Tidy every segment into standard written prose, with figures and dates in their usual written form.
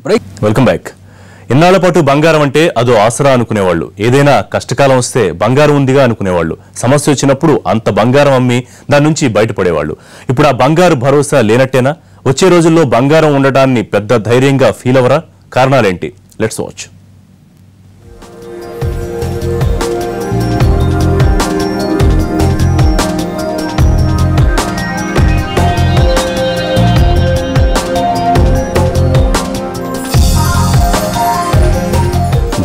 Welcome back. ఇన్నాళ్ల పాటు బంగారం అంటే అదో ఆసరా అనుకునేవాళ్ళు. ఏదైనా కష్టకాలం వస్తే బంగారం ఉందిగా అనుకునేవాళ్ళు. సమస్య వచ్చినప్పుడు అంత బంగారం అమ్మి దాని నుంచి బయటపడేవాళ్ళు. ఇప్పుడు ఆ బంగారు భరోసా లేనట్టేనా? వచ్చే రోజుల్లో బంగారం ఉండడాన్ని పెద్ద ధైర్యంగా ఫీల్ అవరా? కారణాలేంటి? Let's watch.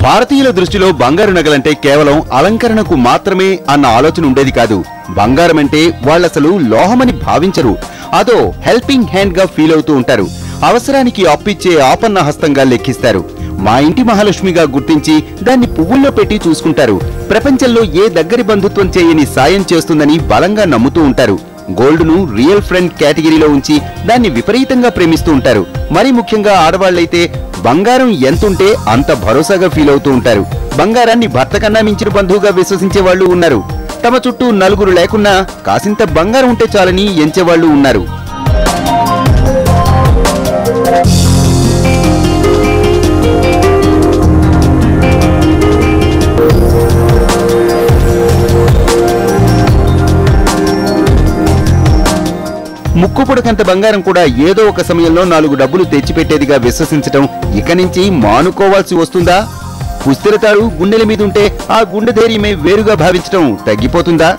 భారతీయుల దృష్టిలో బంగారు నగలంటే కేవలం అలంకరణకు మాత్రమే అన్న ఆలోచన ఉండేది కాదు. బంగారం అంటే వాళ్ళసలు లోహమని భావించరు. అదో హెల్పింగ్ హ్యాండ్ గా ఫీల్ అవుతూ ఉంటారు. అవసరానికి అప్పిచ్చే ఆపన్న హస్తంగా లెక్కిస్తారు. మా ఇంటి మహాలక్ష్మిగా గుర్తించి దాన్ని పువ్వుల్లో పెట్టి చూసుకుంటారు. ప్రపంచంలో ఏ దగ్గరి బంధుత్వం చేయని సాయం చేస్తుందని బలంగా నమ్ముతూ ఉంటారు. గోల్డ్ ను రియల్ ఫ్రెండ్ కేటగిరీలో ఉంచి దాన్ని విపరీతంగా ప్రేమిస్తూ ఉంటారు. మరీ ముఖ్యంగా ఆడవాళ్లైతే బంగారం ఎంతుంటే అంత భరోసాగా ఫీల్ అవుతూ ఉంటారు. బంగారాన్ని భర్త కన్నా మించిన బంధువుగా విశ్వసించే వాళ్ళు ఉన్నారు. తమ చుట్టూ నలుగురు లేకున్నా కాసింత బంగారం ఉంటే చాలని ఎంచేవాళ్లు ఉన్నారు. ముక్కుపుడకంత బంగారం కూడా ఏదో ఒక సమయంలో 4 డబ్బులు తెచ్చిపెట్టేదిగా విశ్వసించటం ఇక నుంచి మానుకోవాల్సి వస్తుందా? పుస్తెలతాడు గుండెల మీదుంటే ఆ గుండె ధైర్యమే వేరుగా భావించటం తగ్గిపోతుందా?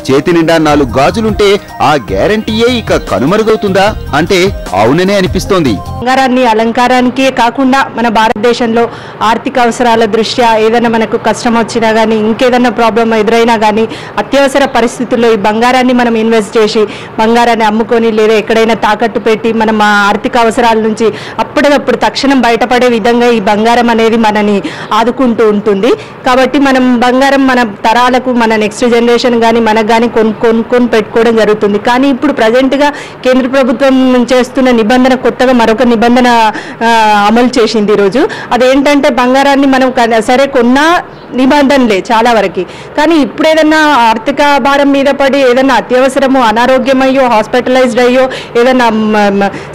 చేతి నిండా 4 గాజులుంటే ఆ గ్యారంటీయే ఇక కనుమరుగవుతుందా అంటే అవుననే అనిపిస్తోంది. బంగారాన్ని అలంకారానికే కాకుండా మన భారతదేశంలో ఆర్థిక అవసరాల దృష్ట్యా ఏదైనా మనకు కష్టం వచ్చినా కానీ, ఇంకేదైనా ప్రాబ్లం ఎదురైనా కానీ, అత్యవసర పరిస్థితుల్లో ఈ బంగారాన్ని మనం ఇన్వెస్ట్ చేసి బంగారాన్ని అమ్ముకొని లేదా ఎక్కడైనా తాకట్టు పెట్టి మనం ఆ ఆర్థిక అవసరాల నుంచి అప్పటికప్పుడు తక్షణం బయటపడే విధంగా ఈ బంగారం అనేది మనని ఆదుకుంటూ ఉంటుంది. కాబట్టి మనం బంగారం మన తరాలకు, మన నెక్స్ట్ జనరేషన్ కానీ మనకు కానీ కొనుక్కొని పెట్టుకోవడం జరుగుతుంది. కానీ ఇప్పుడు ప్రజెంట్గా కేంద్ర ప్రభుత్వం చేస్తున్న నిబంధన, కొత్తగా మరొక నిబంధన అమలు చేసింది ఈరోజు. అదేంటంటే బంగారాన్ని మనం సరే కొన్నా నిబంధనలే చాలా వరకు, కానీ ఇప్పుడు ఏదన్నా ఆర్థిక భారం మీద పడి ఏదన్నా అత్యవసరమో, అనారోగ్యమయ్యో, హాస్పిటలైజ్డ్ అయ్యో, ఏదన్నా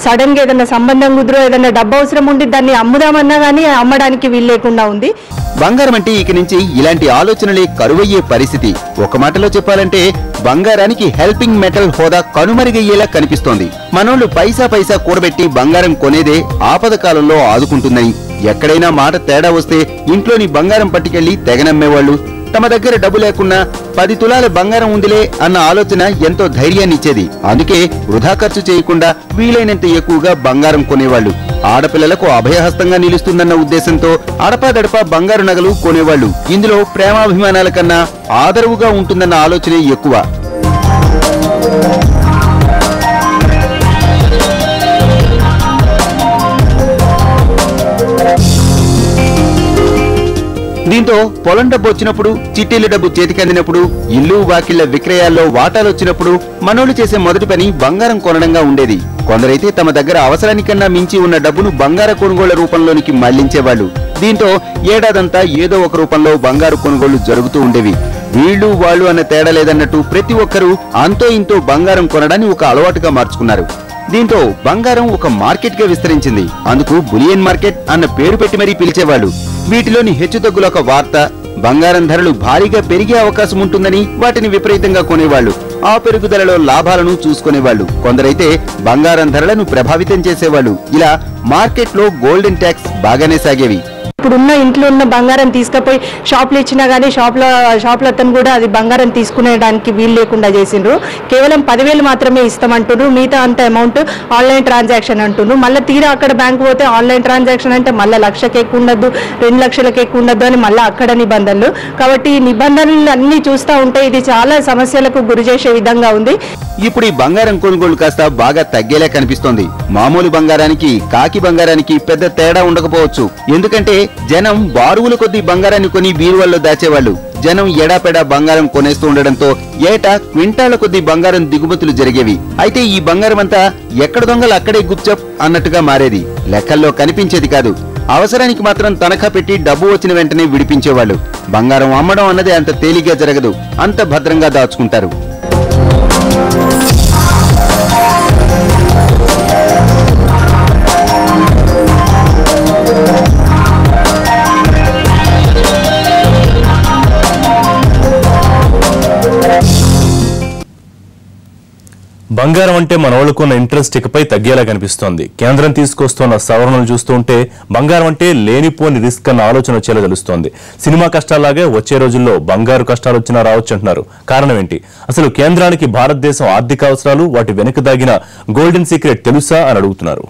సడన్గా ఏదన్నా సంబంధం కుదురో, ఏదన్నా డబ్బు అవసరం ఉండి దాన్ని అమ్ముదామన్నా కానీ అమ్మడానికి వీలు లేకుండా ఉంది. బంగారం అంటే ఇక నుంచి ఇలాంటి ఆలోచనలే కరువయ్యే పరిస్థితి. ఒక మాటలో చెప్పాలంటే బంగారానికి హెల్పింగ్ మెటల్ హోదా కనుమరుగయ్యేలా కనిపిస్తోంది. మనోళ్లు పైసా కూడబెట్టి బంగారం కొనేదే ఆపద కాలంలో ఆదుకుంటుందని. ఎక్కడైనా మాట తేడా వస్తే ఇంట్లోని బంగారం పట్టుకెళ్లి తెగనమ్మేవాళ్లు. తమ దగ్గర డబ్బు లేకున్నా 10 తులాల బంగారం ఉందిలే అన్న ఆలోచన ఎంతో ధైర్యాన్ని ఇచ్చేది. అందుకే వృధా ఖర్చు చేయకుండా వీలైనంత ఎక్కువగా బంగారం కొనేవాళ్లు. ఆడపిల్లలకు అభయహస్తంగా నిలుస్తుందన్న ఉద్దేశంతో అడపాదడపా బంగారు నగలు కొనేవాళ్లు. ఇందులో ప్రేమాభిమానాల కన్నా ఆదరవుగా ఉంటుందన్న ఆలోచనే ఎక్కువ. దీంతో పొలం డబ్బు వచ్చినప్పుడు, చిట్టీల డబ్బు చేతికందినప్పుడు, ఇల్లు వాకిళ్ల విక్రయాల్లో వాటాలొచ్చినప్పుడు మనోళ్లు చేసే మొదటి పని బంగారం కొనడంగా ఉండేది. కొందరైతే తమ దగ్గర అవసరానికన్నా మించి ఉన్న డబ్బును బంగార కొనుగోళ్ల రూపంలోనికి మళ్లించేవాళ్లు. దీంతో ఏడాదంతా ఏదో ఒక రూపంలో బంగారు కొనుగోళ్లు జరుగుతూ ఉండేవి. వీళ్లు వాళ్ళు అన్న తేడా లేదన్నట్టు ప్రతి ఒక్కరూ అంతో ఇంతో బంగారం కొనడాన్ని ఒక అలవాటుగా మార్చుకున్నారు. దీంతో బంగారం ఒక మార్కెట్ గా విస్తరించింది. అందుకు బులియన్ మార్కెట్ అన్న పేరు పెట్టి మరీ పిలిచేవాళ్లు. వీటిలోని హెచ్చుతగ్గులొక వార్త. బంగారం ధరలు భారీగా పెరిగే అవకాశం ఉంటుందని వాటిని విపరీతంగా కొనేవాళ్లు. ఆ పెరుగుదలలో లాభాలను చూసుకునేవాళ్లు. కొందరైతే బంగారం ధరలను ప్రభావితం చేసేవాళ్లు. ఇలా మార్కెట్లో గోల్డెన్ ట్యాక్స్ బాగానే సాగేవి. ఇప్పుడున్న ఇంట్లో ఉన్న బంగారం తీసుకుపోయి షాప్లో ఇచ్చినా కానీ షాప్లో అతను కూడా అది బంగారం తీసుకునేడానికి వీలు లేకుండా చేసిండ్రు. కేవలం 10,000 మాత్రమే ఇస్తామంటున్నారు. మిగతా అంత అమౌంట్ ఆన్లైన్ ట్రాన్సాక్షన్ అంటున్నారు. మళ్ళీ తీరా అక్కడ బ్యాంకు పోతే ఆన్లైన్ ట్రాన్సాక్షన్ అంటే మళ్ళీ 1,00,000కి ఎక్కువ ఉండద్దు, 2 లక్షలకి ఎక్కువ ఉండద్దు అని మళ్ళీ అక్కడ నిబంధనలు. కాబట్టి ఈ నిబంధనలు అన్ని చూస్తూ ఉంటే ఇది చాలా సమస్యలకు గురి చేసే విధంగా ఉంది. ఇప్పుడు ఈ బంగారం కొనుగోలు కాస్త బాగా తగ్గేలా కనిపిస్తోంది. మామూలు బంగారానికి, కాకి బంగారానికి పెద్ద తేడా ఉండకపోవచ్చు. ఎందుకంటే జనం బారువుల కొద్దీ బంగారాన్ని కొని బీరువాల్లో దాచేవాళ్లు. జనం ఎడాపెడా బంగారం కొనేస్తూ ఉండడంతో ఏటా క్వింటాల కొద్దీ బంగారం దిగుమతులు జరిగేవి. అయితే ఈ బంగారం అంతా ఎక్కడ దొంగలు అక్కడే గుప్చప్ అన్నట్టుగా మారేది. లెక్కల్లో కనిపించేది కాదు. అవసరానికి మాత్రం తనఖా పెట్టి డబ్బు వచ్చిన వెంటనే విడిపించేవాళ్లు. బంగారం అమ్మడం అన్నది అంత తేలిగ్గా జరగదు. అంత భద్రంగా దాచుకుంటారు. బంగారం అంటే మనోళ్ళకున్న ఇంట్రెస్ట్ ఇకపై తగ్గేలా కనిపిస్తోంది. కేంద్రం తీసుకొస్తున్న సవరణలు చూస్తుంటే బంగారం అంటే లేనిపోని రిస్క్ అన్న ఆలోచన వచ్చేలా తెలుస్తోంది. సినిమా కష్టాలాగే వచ్చే రోజుల్లో బంగారు కష్టాలు వచ్చినా రావచ్చు అంటున్నారు. కారణం ఏంటి? అసలు కేంద్రానికి భారతదేశం ఆర్థిక అవసరాలు, వాటి వెనుక దాగిన గోల్డెన్ సీక్రెట్ తెలుసా అని అడుగుతున్నారు.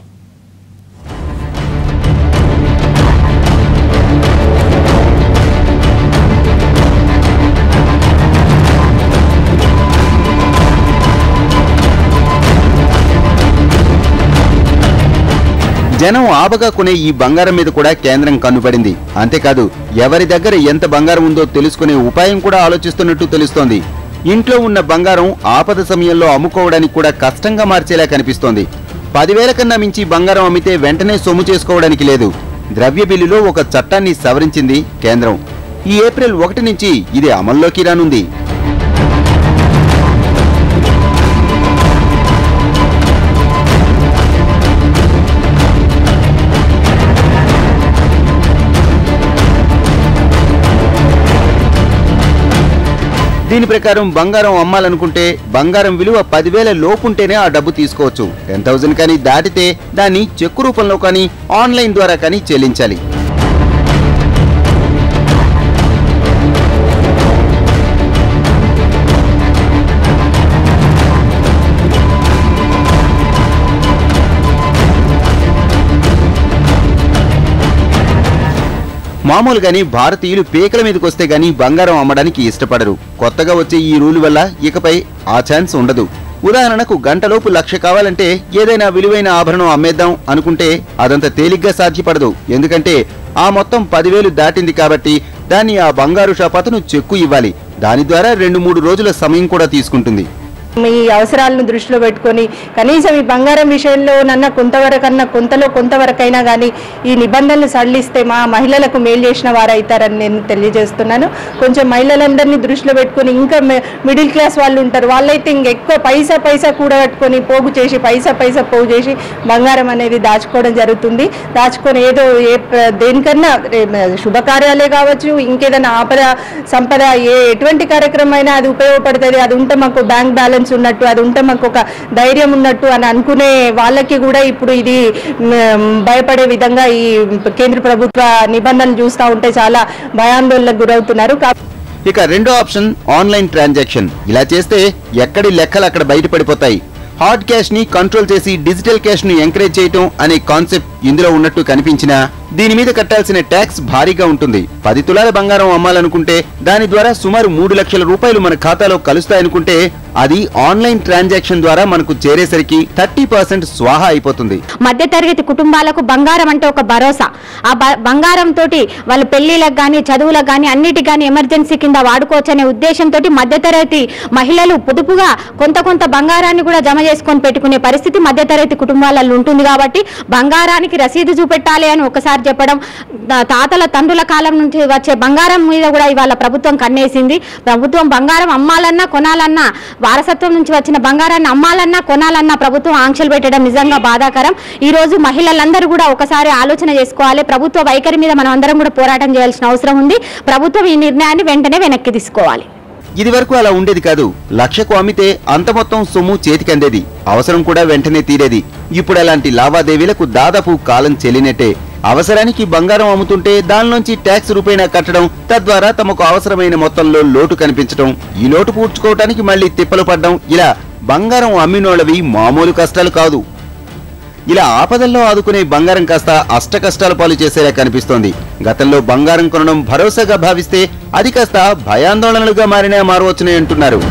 జనం ఆబగా కొనే ఈ బంగారం మీద కూడా కేంద్రం కన్నుపడింది. అంతేకాదు ఎవరి దగ్గర ఎంత బంగారం ఉందో తెలుసుకునే ఉపాయం కూడా ఆలోచిస్తున్నట్టు తెలుస్తోంది. ఇంట్లో ఉన్న బంగారం ఆపద సమయంలో అమ్ముకోవడానికి కూడా కష్టంగా మార్చేలా కనిపిస్తోంది. 10,000 కన్నా మించి బంగారం అమ్మితే వెంటనే సొమ్ము చేసుకోవడానికి లేదు. ద్రవ్య బిల్లులో ఒక చట్టాన్ని సవరించింది కేంద్రం. ఈ ఏప్రిల్ 1 నుంచి ఇది అమల్లోకి రానుంది. దీని ప్రకారం బంగారం అమ్మాలనుకుంటే బంగారం విలువ 10,000 లోపుంటేనే ఆ డబ్బు తీసుకోవచ్చు. 10,000 కానీ దాటితే దాన్ని చెక్కు రూపంలో కానీ ఆన్లైన్ ద్వారా కానీ చెల్లించాలి. మామూలుగానే భారతీయులు పీకల మీదకి వస్తే గానీ బంగారం అమ్మడానికి ఇష్టపడరు. కొత్తగా వచ్చే ఈ రూల్ వల్ల ఇకపై ఆ ఛాన్స్ ఉండదు. ఉదాహరణకు గంటలోపు 1,00,000 కావాలంటే ఏదైనా విలువైన ఆభరణం అమ్మేద్దాం అనుకుంటే అదంత తేలిగ్గా సాధ్యపడదు. ఎందుకంటే ఆ మొత్తం 10,000 దాటింది కాబట్టి దాన్ని ఆ బంగారు షాప్ అతను చెక్కు ఇవ్వాలి. దాని ద్వారా 2-3 రోజుల సమయం కూడా తీసుకుంటుంది. ఈ అవసరాలను దృష్టిలో పెట్టుకొని కనీసం ఈ బంగారం విషయంలో కొంతలో కొంతవరకైనా కానీ ఈ నిబంధనలు సడలిస్తే మా మహిళలకు మేలు చేసిన వారైతారని నేను తెలియజేస్తున్నాను. కొంచెం మహిళలందరినీ దృష్టిలో పెట్టుకొని ఇంకా మిడిల్ క్లాస్ వాళ్ళు ఉంటారు, వాళ్ళైతే ఇంకెక్కువ పైసా కూడగట్టుకొని పోగు చేసి పైసా పోగు చేసి బంగారం అనేది దాచుకోవడం జరుగుతుంది. దాచుకొని ఏదో దేనికన్నా శుభకార్యాలే కావచ్చు, ఇంకేదైనా ఆపద సంపద ఎటువంటి కార్యక్రమం అయినా అది ఉపయోగపడుతుంది. అది ఉంటే మాకు బ్యాంక్ బ్యాలెన్స్ ఉన్నట్టు, అది ఉంటే మాకు ఒక ధైర్యం ఉన్నట్టు అని అనుకునే వాళ్ళకి కూడా ఇప్పుడు ఇది భయపడే విధంగా ఈ కేంద్ర ప్రభుత్వ నిబంధనలు చూస్తూ ఉంటే చాలా భయాందోళనకు గురవుతున్నారు. ఇక రెండో ఆప్షన్ ఆన్లైన్ ట్రాన్సాక్షన్. ఇలా చేస్తే ఎక్కడి లెక్కలు అక్కడ బయటపడిపోతాయి. హార్డ్ క్యాష్ ని కంట్రోల్ చేసి డిజిటల్ క్యాష్ ని ఎంకరేజ్ చేయటం అనే కాన్సెప్ట్ ఇందులో ఉన్నట్టు కనిపించినా దీని మీద కట్టాల్సిన ట్యాక్స్ భారీగా ఉంటుంది. 10 తులాల బంగారం అమ్మాలనుకుంటే దాని ద్వారా సుమారు 3 లక్షల రూపాయలు మన ఖాతాలో కలుస్తాయనుకుంటే అది ఆన్లైన్ ట్రాన్సాక్షన్ ద్వారా మనకు చేరేసరికి 30% స్వాహా అయిపోతుంది. మధ్యతరగతి కుటుంబాలకు బంగారం అంటే ఒక భరోసా. ఆ బంగారం తోటి వాళ్ళ పెళ్లిలకు గానీ చదువులకు గానీ అన్నిటికి గానీ ఎమర్జెన్సీ కింద వాడుకోవచ్చు అనే ఉద్దేశంతో మధ్యతరగతి మహిళలు పొదుపుగా కొంత బంగారాన్ని కూడా జమ చేసుకొని పెట్టుకునే పరిస్థితి మధ్యతరగతి కుటుంబాలలో ఉంటుంది. కాబట్టి బంగారానికి రసీదు చూపెట్టాలి అని ఒకసారి చెప్పడం, తాతల తండ్రుల కాలం నుంచి వచ్చే బంగారం మీద కూడా ఇవాళ ప్రభుత్వం కన్నేసింది. ప్రభుత్వం బంగారం అమ్మాలన్నా కొనాలన్నా, వారసత్వం నుంచి వచ్చిన బంగారాన్ని అమ్మాలన్నా కొనాలన్నా ప్రభుత్వం ఆంక్షలు పెట్టడం నిజంగా బాధాకరం. ఈ రోజు మహిళలందరూ కూడా ఒకసారి ఆలోచన చేసుకోవాలి. ప్రభుత్వ వైఖరి మీద మనం అందరం కూడా పోరాటం చేయాల్సిన అవసరం ఉంది. ప్రభుత్వం ఈ నిర్ణయాన్ని వెంటనే వెనక్కి తీసుకోవాలి. ఇది వరకు అలా ఉండేది కాదు. 1,00,000కు అమ్మితే అంత మొత్తం సొమ్ము చేతికి అందేది, అవసరం కూడా వెంటనే తీరేది. ఇప్పుడు అలాంటి లావాదేవీలకు దాదాపు కాలం చెల్లినట్టే. అవసరానికి బంగారం అమ్ముతుంటే దానిలోంచి ట్యాక్స్ రూపేణా కట్టడం, తద్వారా తమకు అవసరమైన మొత్తంలో లోటు కనిపించడం, ఈ లోటు పూడ్చుకోవటానికి మళ్లీ తిప్పలు పడ్డం, ఇలా బంగారం అమ్మినోళ్ళవి మామూలు కష్టాలు కాదు. ఇలా ఆపదల్లో ఆదుకునే బంగారం కాస్త అష్ట కష్టాల పాలు చేసేలా కనిపిస్తోంది. గతంలో బంగారం కొనడం భరోసాగా భావిస్తే అది కాస్త భయాందోళనలుగా మారవచ్చునే అంటున్నారు.